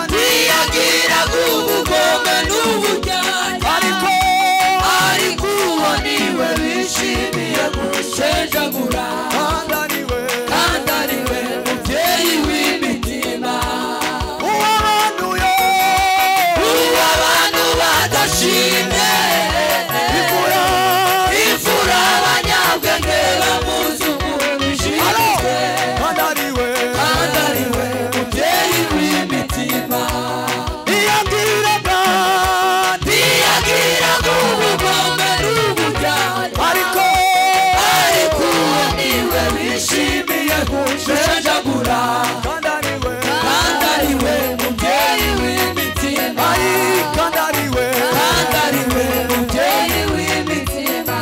ntiyagiraga ubugome n'uburyarya ariko uwo niwe bishimiye gushenjagura kandi ariwe mubyeyi w'imitima uw'abantu badashimye imfura abanyabwenge bamuzungurishijwe kandi ariwe mubyeyi w'imitima ntiyagiraga ubugome n'uburyarya ariko uwo niwe bishimiye gushenjagura kandi ariwe mubyeyi w'imitima kandi ariwe mubyeyi w'imitima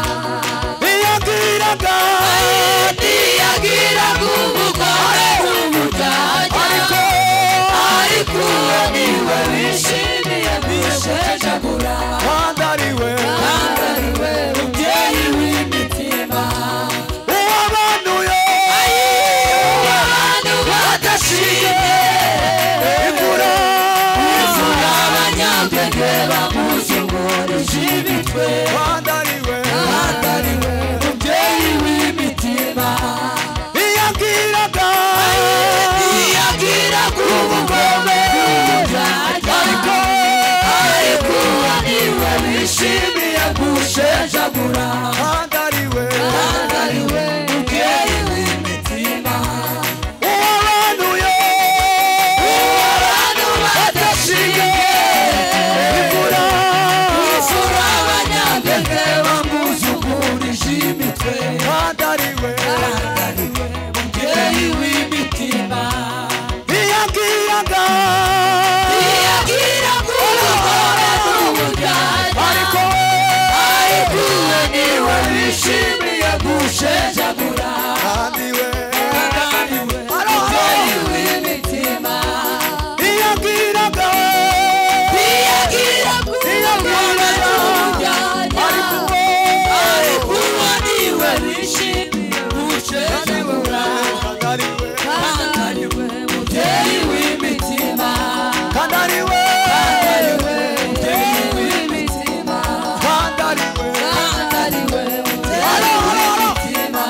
ntiyagiraga ubugome n'uburyarya ariko uwo niwe bishimiye gushenjagura kandi ariwe mubyeyi w'imitima uw'abantu badashimye imfura abanyabwenge bamuzungurije imitwe kandi ariwe mubyeyi w'imitima ntiyagiraga ubugome n'uburyarya ariko uwo niwe bishimiye gushenjagura kandi ariwe mubyeyi w'imitima uw'abantu badashimye imfura abanyabwenge bamuzungurije imitwe kandi ariwe mubyeyi w'imitima ntiyagiraga ubugome n'uburyarya ariko uwo niwe bishimiye gushenjagura kandi ariwe mubyeyi w'imitima ntiyagiraga ubugome n'uburyarya ariko uwo niwe bishimiye gushenjagura kandi ariwe mubyeyi w'imitima kandi ariwe mubyeyi w'imitima kandi ariwe mubyeyi w'imitima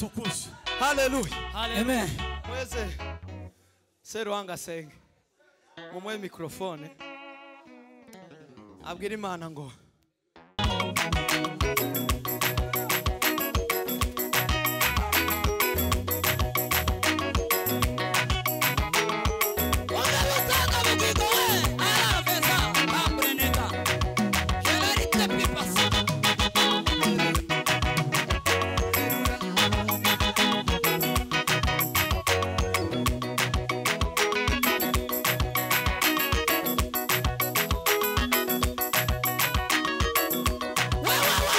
tukuze. Hallelujah. Amen. Mweze Seruhanga senge. Mumwe mikrofone. Abwira Imana ngo Wow.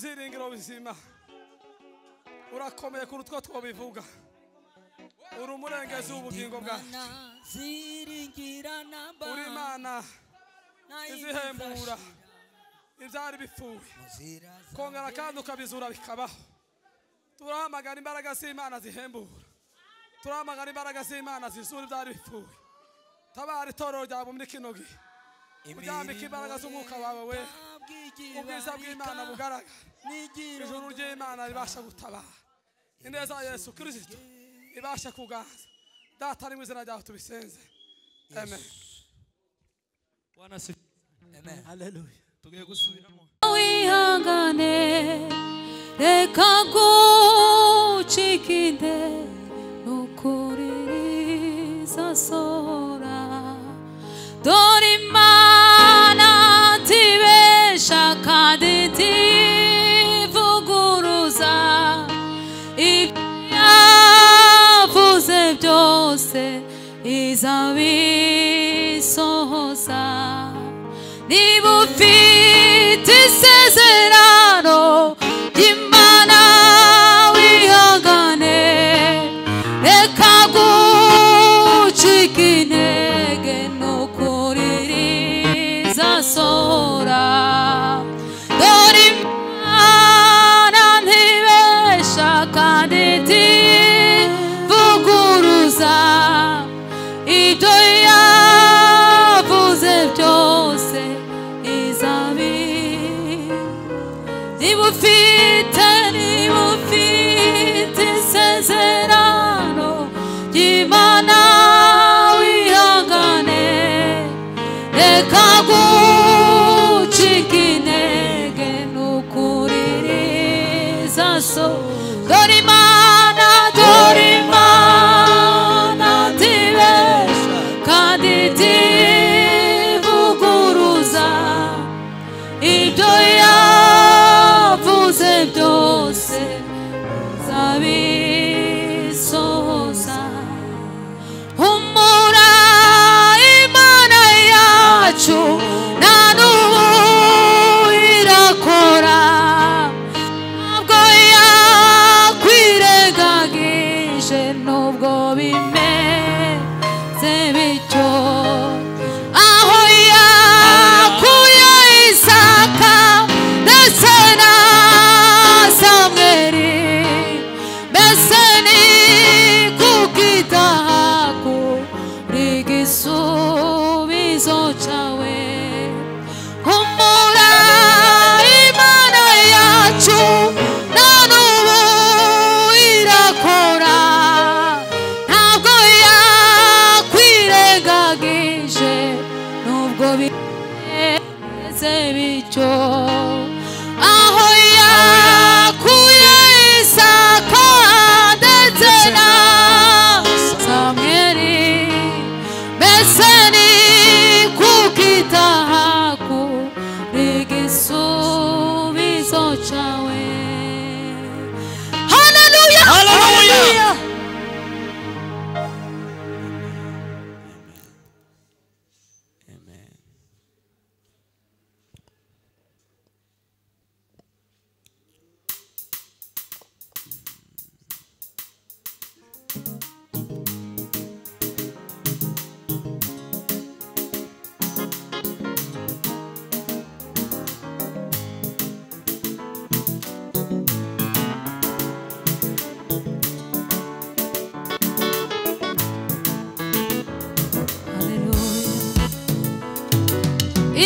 ibyiringiro bizima urakomeye kuri utwo twobivuga uri umurengezi w'ubugingo bwacu uri Imana izihembura ibyari bipfuye kongera kandi ukabizura bikabaho turahamagara imbaraga z'Imana zihembura turahamagara imbaraga z'Imana zizura ibyari bipfuye tabara itorero ryawe muri kino gihe ujyambika imbaraga z'umwuka wawe we ubwiza bw'Imana bugaragara ijuru ry'Imana ribasha gutabara ineza ya Yesu Kristo ibasha kuganza data ari mu izina ryawe tubisenze amen Bwana sifa amen haleluya tugiye gusubiramo wihangane reka gucikinde nukuririza sora dore Imana tibesha kandi tivuguruza ibyavuze byose izabisohoza niba ufite isezerano ry'Imana wihangane reka gucika intege nukuririza sora dore Imana ntibesha kandi tivuguruza ibyo yavuze byose niba ufite isezerano ry'Imana wihangane reka gucika intege nukuririza dore Imana ntibesha kandi tivuguruza ibyo yavuze byose zabisohoza humura Imana yacu nta n'ubu irakora ntabwo yakwirengagije nubwo bimeze bityo aho yakuye Isaka ndetse na Samweli mbese ni kukitaha kuri igisubizo cyawe humura Imana yacu nta n'ubu irakora ntabwo yakwirengagije nubwo bimeze bityo aho yakuye Isaka ndetse na Samweli mbese ni kukitaha kuri igisubizo cyawe haleluya haleluya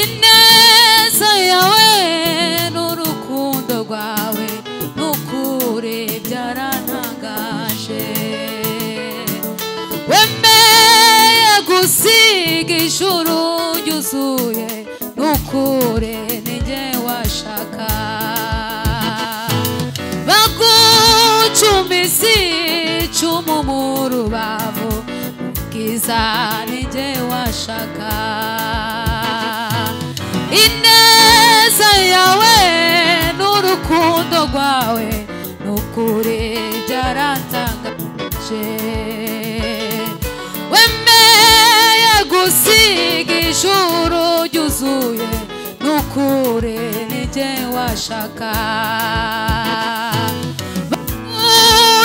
ineza yawe n'urukundo rwawe n'ukuri byarantangaje wemeye gusiga ijuru ryuzuye n'ukuri ninjye washaka bagucumise icumu mu rubavu bwiza ninjye washaka ineza yawe n'urukundo rwawe n'ukuri byarantangaje wemeye gusiga ijuru ryuzuye nukure nije washaka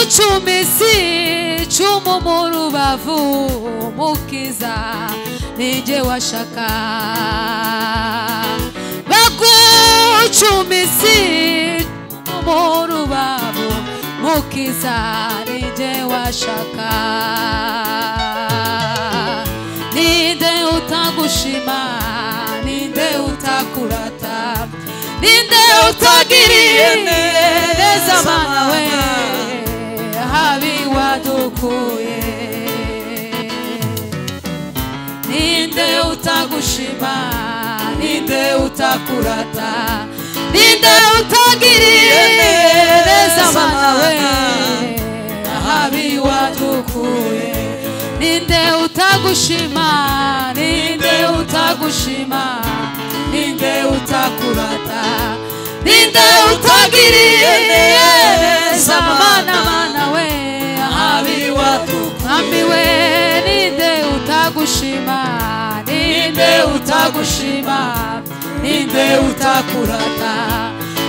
Chumisi chumu murubavu mukiza nije washaka Chumisi murubavu mukiza nije washaka Ninde utagushima ninde utakurata ninde utagiriye neza mana we habi wadukuye ninde utagushima ninde utakurata ninde utagiriye neza mana we habi wadukuye ninde utagushima ninde utagushima ninde utakurata ninde utagiriye neza mana we habi wadukuye we ninde utagushima ninde utagushima ninde utakurata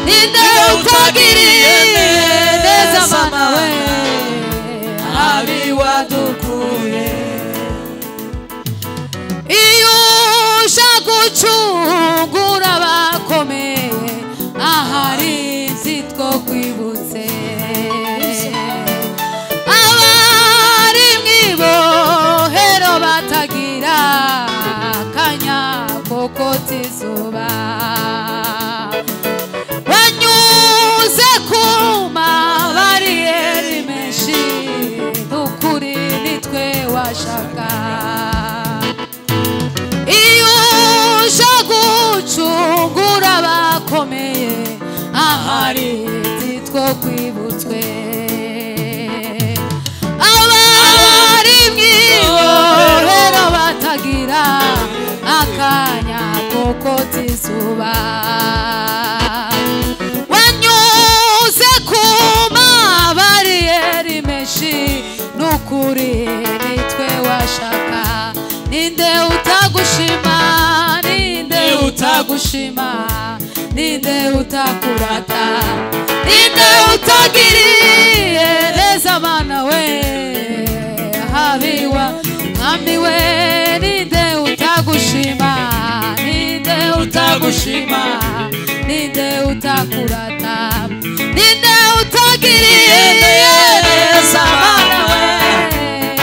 ninde utagiriye neza mana we habi wadukuye iyo shagucungura bakomeye ahari nzitwo kwibutse abari mwibohero batagira kanya koko tizuba banyuze kuma bariyeri menshi nukuri nitwe washaka iyo shagucungura bakomeye ahari nzitwo kwibutswe abari mwibohero batagira akanya koko tizuba wanyuze kuma bariyeri menshi nukuri nitwe washaka ninde utagushima ninde utagushima ninde utakurata ninde utagiriye neza mana we habiwa mwami we ninde utagushima ninde utagushima ninde utakurata ninde utagiriye neza mana we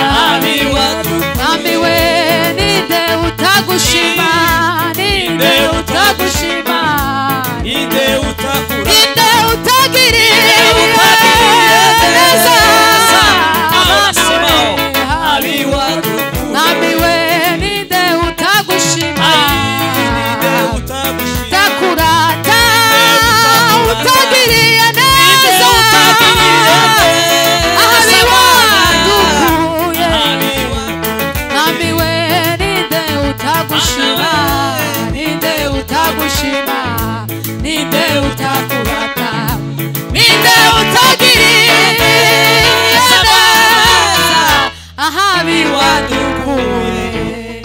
habiwa mwami we ninde utagushima ninde utagushima ninde utakurata ninde utagiriye neza habiwa mwami we ninde utagushima ninde utakurata utagiriye neza habiwa dukuye mwami we ninde utagushima ninde utagushima ninde utakurata ninde utagiriye neza habiwa dukuye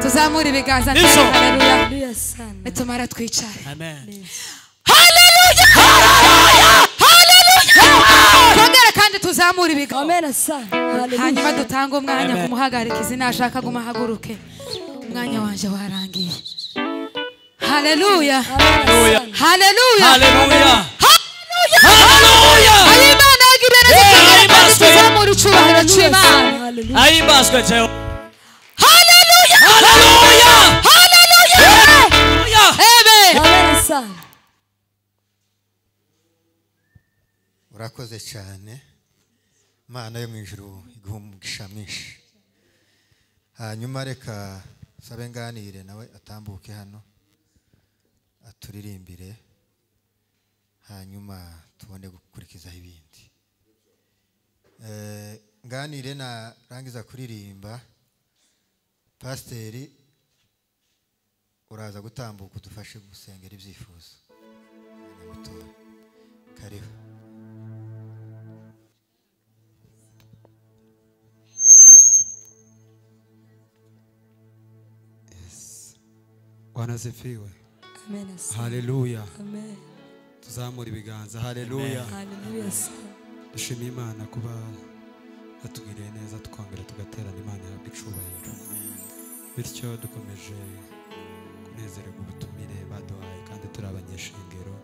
tuzamura ibiganza haleluya nitumara twicare Amen. haleluya haleluya twongere kandi tuzamura ibiganza Amen sana. hanyuma dutanga umwanya kumuhagarikiza nashaka gumahaguruke umwanya wanje warangiye haleluya Haleluya. haleluya Haleluya. haleluya ayimana agirene tuzamura icubahiro c'Imana Ahimbazwe Jehova. haleluya Haleluya. haleluya amen Amen sana. urakoze cyane Imana yo mu ijuru iguha umugisha mwinshi hanyuma reka sabe nganire nawe atambuke hano aturirimbire hanyuma tubone gukurikizaho ibindi nganire narangiza kuririmba pasiteri uraza gutambuka udufashe gusengera ibyifuzo karibu Bwana asifiwe. Amen. Haleluya. Amen. Tuzamura ibiganza. Haleluya. Haleluya. Dushima Imana kuba yatugiriye neza tukongera tugaterana. Imana ihabwe icubahiro. Bityo dukomeje kunezererwa ubutumire baduhaye kandi turi abanyeshingiro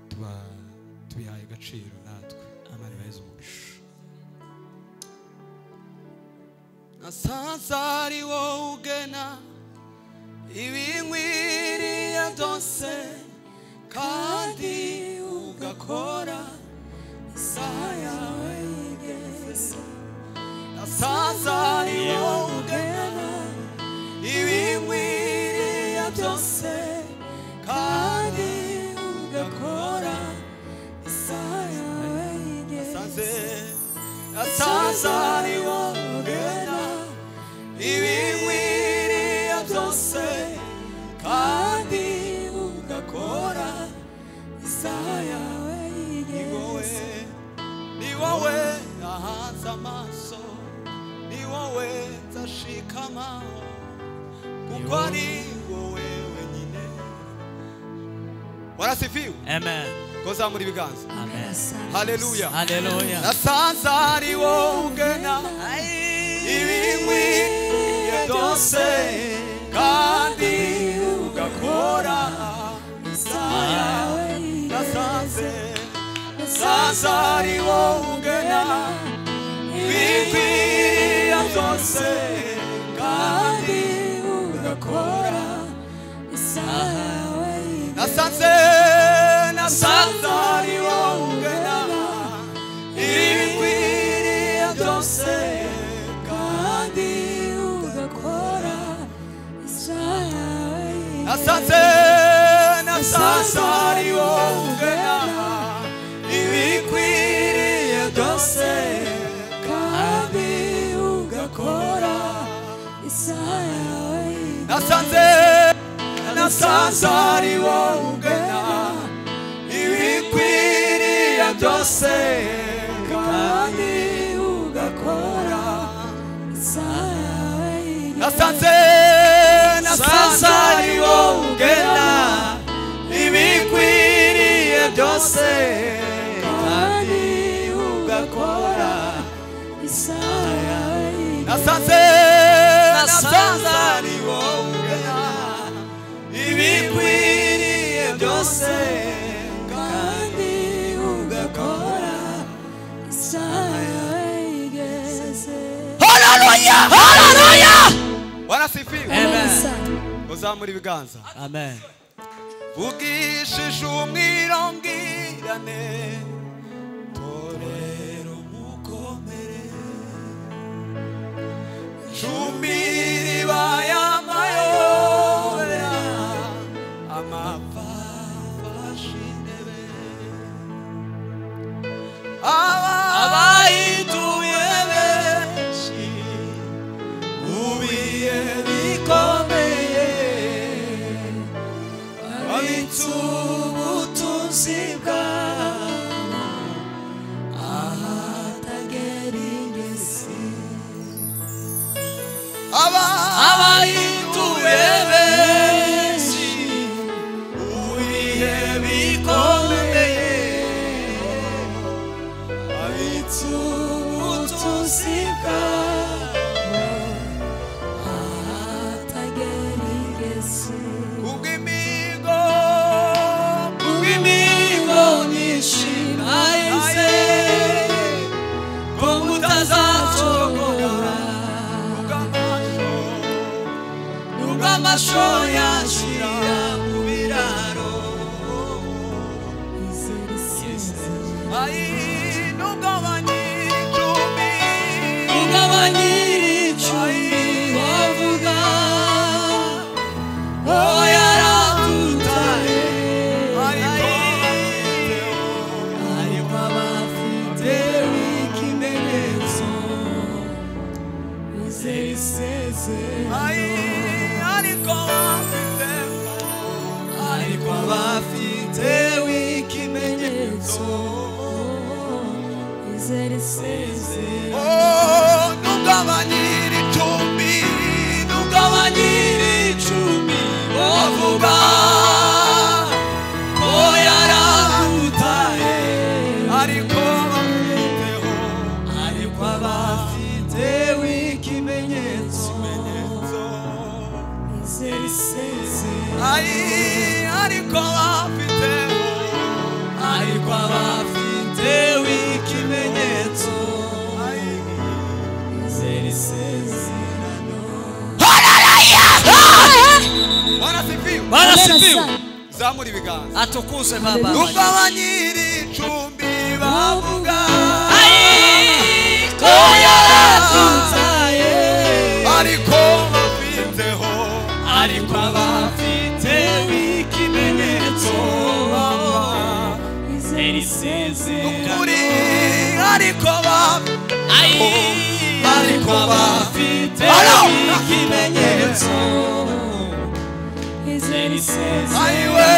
tubihaye agaciro natwe. Imana ibaheze umugisha. Nasanze ari wowe ugena ibinkwiriye byose kandi ugakora isaha yawe igeze. Nasanze ari wowe ugena ibinkwiriye byose kandi ugakora isaha yawe igeze. Nasanze ari wowe ugena ibinkwiriye byose kandi ugakora isaha yawe igeze. Ni wowe nahanze amaso, ni wowe nzashikamaho, kuko ari wowe wenyine. Warasifiwe. Amen. Kozamura ibiganza. Amen. Haleluya. Haleluya. Nasanze ari wowe ugena ibinkwiriye byose kandi ugakora isaha yawe igeze. Nasanze ari wowe ugena ibinkwiriye byose kandi ugakora isaha yawe igeze. Nasanze ari wowe ugena ibinkwiriye byose kandi ugakora isaha yawe igeze. Nasanze ari wowe ugena ibikwiriye byose kandi ugakora isaha yawe igeze. Nasanze ari wowe ugena ibikwiriye byose kandi ugakora isaha yawe igeze. Nasanze ari wowe ugena ibikwiriye byose kandi ugakora isaha yawe igeze. Nasanze ari wowe ugena ibikwiriye byose kandi ugakora isaha yawe igeze. Haleluya. Haleluya. Warasifiwe. Amen. Uzamura ibiganza. Amen. Ugishije umwirongirane torero mukomere shumiri bayamayobera amapfa fashindebe abayituye benshi ubiye bikomeye abitsubutunzi bwabo ahatagera ingesi abayituye benshi ubiye bikomeye abitsubutunzi bwabo ahatagera ingesi. Kubw'imigo nishimahise ko mutazacogora nubwo amasho yashira mu biraro nubwo abanyiricumi bavuga yaratutaye ariko abafite ikimenyetso bizera isezerano ariko abafite ikimenyetso bizera isezerano. Nubwo abanyiricumi bavuga ariko abafite ikimenyetso izera isezerano. Barasifiwe. Zamura ibiganza. Atukuze baba. Nubwo abanyiri icumbi bavuga ko yaratutaye, ariko bafiteho, ariko abafite ikimenyetso izera isezerano. Ukuri ariko bafite ikimenyetso izera isezerano. Ayiwe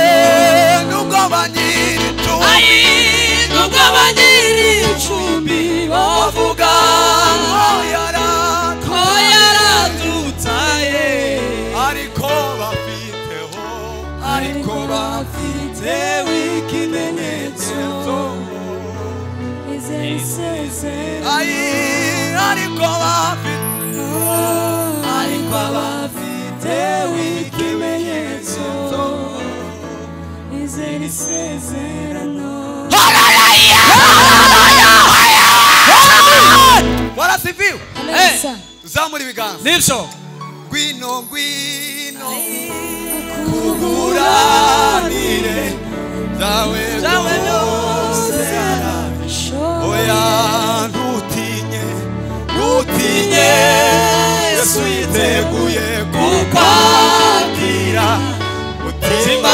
nubwo abanyiri icumbi bavuga ko yaradutaye, ariko bafite ikimenyetso izera isezerano. Ariko bafite ikimenyetso izera isezerano. Barasifiwe. Zamura ibiganza. Nibyo. Ngwino kuguranire zawe zose. Oya ntutinye, Yesu yiteguye kukwakira. Mutima